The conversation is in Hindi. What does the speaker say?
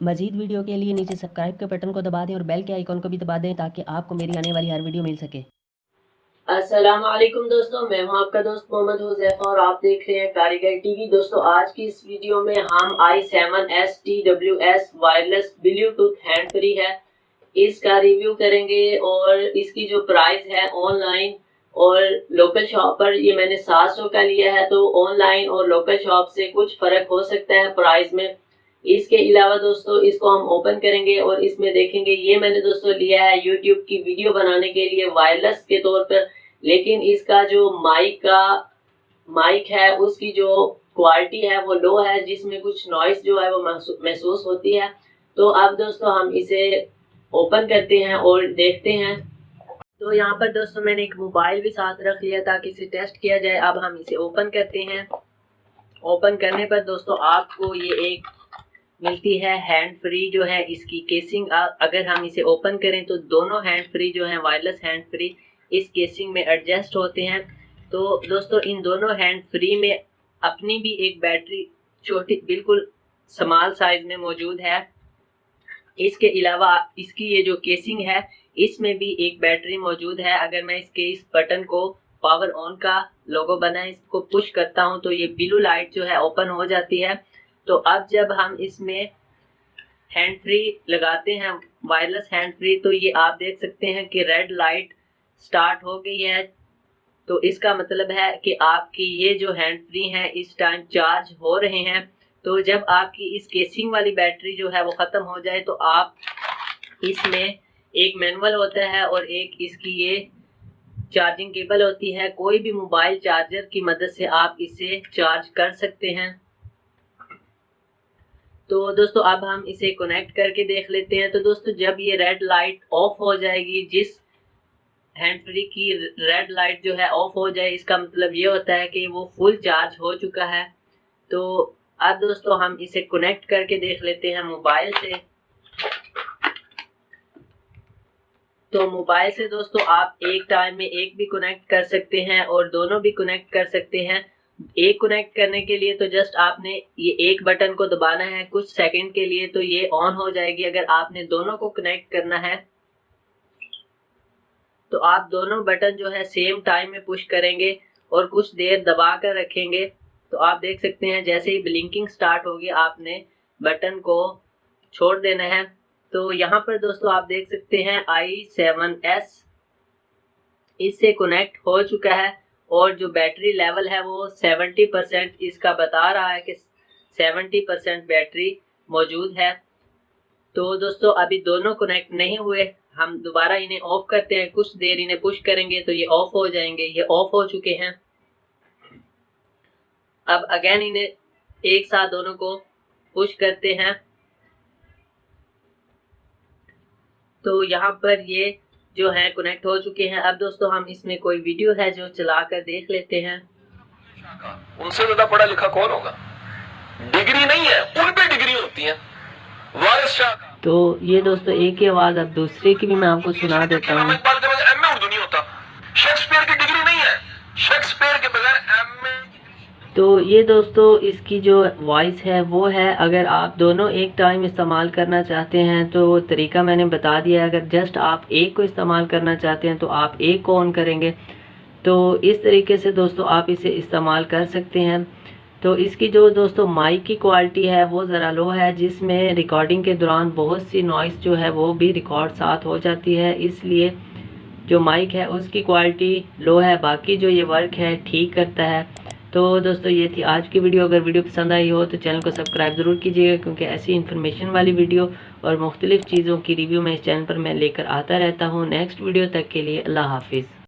मजीद वीडियो के लिए नीचे सब्सक्राइब के बटन को दबा दें और बेल के आइकॉन को भी दबा दें ताकि आपको मेरी आने वाली हर वीडियो मिल सके। अस्सलाम वालेकुम दोस्तों, मैं हूं आपका दोस्त मोहम्मद हुज़ैफा और आप देख रहे हैं कारीगर टीवी। दोस्तों, आज की इस वीडियो में हम i7s TWS wireless Bluetooth hand free है इसका रिव्यू करेंगे और इसकी जो प्राइस है ऑनलाइन और लोकल शॉप पर ये मैंने 700 का लिया है, तो ऑनलाइन और लोकल शॉप से कुछ फ़र्क हो सकता है प्राइस में। इसके अलावा दोस्तों इसको हम ओपन करेंगे और इसमें देखेंगे ये मैंने दोस्तों लिया है यूट्यूब की वीडियो बनाने के लिए वायरलेस के तौर पर, लेकिन इसका जो माइक है उसकी जो क्वालिटी है वो लो है, जिसमें कुछ नॉइस जो है वो महसूस होती है। तो अब दोस्तों हम इसे ओपन करते हैं और देखते हैं। तो यहाँ पर दोस्तों मैंने एक मोबाइल भी साथ रख लिया ताकि इसे टेस्ट किया जाए। अब हम इसे ओपन करते हैं। ओपन करने पर दोस्तों आपको ये एक मिलती है हैंड फ्री जो है इसकी केसिंग। अगर हम इसे ओपन करें तो दोनों हैंड फ्री जो है वायरलेस हैंड फ्री इस केसिंग में एडजस्ट होते हैं। तो दोस्तों इन दोनों हैंड फ्री में अपनी भी एक बैटरी छोटी बिल्कुल स्मॉल साइज में मौजूद है। इसके अलावा इसकी ये जो केसिंग है इसमें भी एक बैटरी मौजूद है। अगर मैं इस बटन को पावर ऑन का लोगो बना है इसको पुश करता हूं तो ये ब्लू लाइट जो है ओपन हो जाती है। तो अब जब हम इसमें हैंड फ्री लगाते हैं वायरलेस हैंड फ्री, तो ये आप देख सकते हैं कि रेड लाइट स्टार्ट हो गई है। तो इसका मतलब है कि आपकी ये जो हैंड फ्री हैं इस टाइम चार्ज हो रहे हैं। तो जब आपकी इस केसिंग वाली बैटरी जो है वो ख़त्म हो जाए तो आप इसमें एक मैनुअल होता है और एक इसकी ये चार्जिंग केबल होती है। कोई भी मोबाइल चार्जर की मदद से आप इसे चार्ज कर सकते हैं। तो दोस्तों अब हम इसे कनेक्ट करके देख लेते हैं। तो दोस्तों जब ये रेड लाइट ऑफ हो जाएगी, जिस हैंड फ्री की रेड लाइट जो है ऑफ हो जाए, इसका मतलब ये होता है कि वो फुल चार्ज हो चुका है। तो अब दोस्तों हम इसे कनेक्ट करके देख लेते हैं मोबाइल से। तो मोबाइल से दोस्तों आप एक टाइम में एक भी कनेक्ट कर सकते हैं और दोनों भी कनेक्ट कर सकते हैं। एक कनेक्ट करने के लिए तो जस्ट आपने ये एक बटन को दबाना है कुछ सेकंड के लिए, तो ये ऑन हो जाएगी। अगर आपने दोनों को कनेक्ट करना है तो आप दोनों बटन जो है सेम टाइम में पुश करेंगे और कुछ देर दबा कर रखेंगे। तो आप देख सकते हैं जैसे ही ब्लिंकिंग स्टार्ट होगी आपने बटन को छोड़ देना है। तो यहाँ पर दोस्तों आप देख सकते हैं i7s इससे कनेक्ट हो चुका है और जो बैटरी लेवल है वो 70% इसका बता रहा है कि 70% बैटरी मौजूद है। तो दोस्तों अभी दोनों कनेक्ट नहीं हुए, हम दोबारा इन्हें ऑफ करते हैं। कुछ देर इन्हें पुश करेंगे तो ये ऑफ हो जाएंगे। ये ऑफ हो चुके हैं। अब अगेन इन्हें एक साथ दोनों को पुश करते हैं। तो यहाँ पर ये जो है कनेक्ट हो चुके हैं। अब दोस्तों हम इसमें कोई वीडियो है जो चलाकर देख लेते हैं। उनसे ज्यादा पढ़ा लिखा कौन होगा? डिग्री नहीं है, उन पे डिग्री होती है। वारिस शाह। तो ये दोस्तों एक ही आवाज़ अब दूसरे की भी मैं आपको सुना देता हूँ। एमए उर्दू नहीं होता। शेक्सपियर की डिग्री नहीं है, शेक्सपियर के बगैर एमए। तो ये दोस्तों इसकी जो वॉइस है वो है। अगर आप दोनों एक टाइम इस्तेमाल करना चाहते हैं तो वो तरीका मैंने बता दिया है। अगर जस्ट आप एक को इस्तेमाल करना चाहते हैं तो आप एक को ऑन करेंगे। तो इस तरीके से दोस्तों आप इसे इस्तेमाल कर सकते हैं। तो इसकी जो दोस्तों माइक की क्वालिटी है वो ज़रा लो है, जिसमें रिकॉर्डिंग के दौरान बहुत सी नॉइस जो है वो भी रिकॉर्ड साथ हो जाती है, इसलिए जो माइक है उसकी क्वालिटी लो है। बाकी जो ये वर्क है ठीक करता है। तो दोस्तों ये थी आज की वीडियो। अगर वीडियो पसंद आई हो तो चैनल को सब्सक्राइब ज़रूर कीजिएगा, क्योंकि ऐसी इन्फॉर्मेशन वाली वीडियो और मुख्तलिफ़ चीज़ों की रिव्यू मैं इस चैनल पर मैं लेकर आता रहता हूँ। नेक्स्ट वीडियो तक के लिए अल्लाह हाफिज़।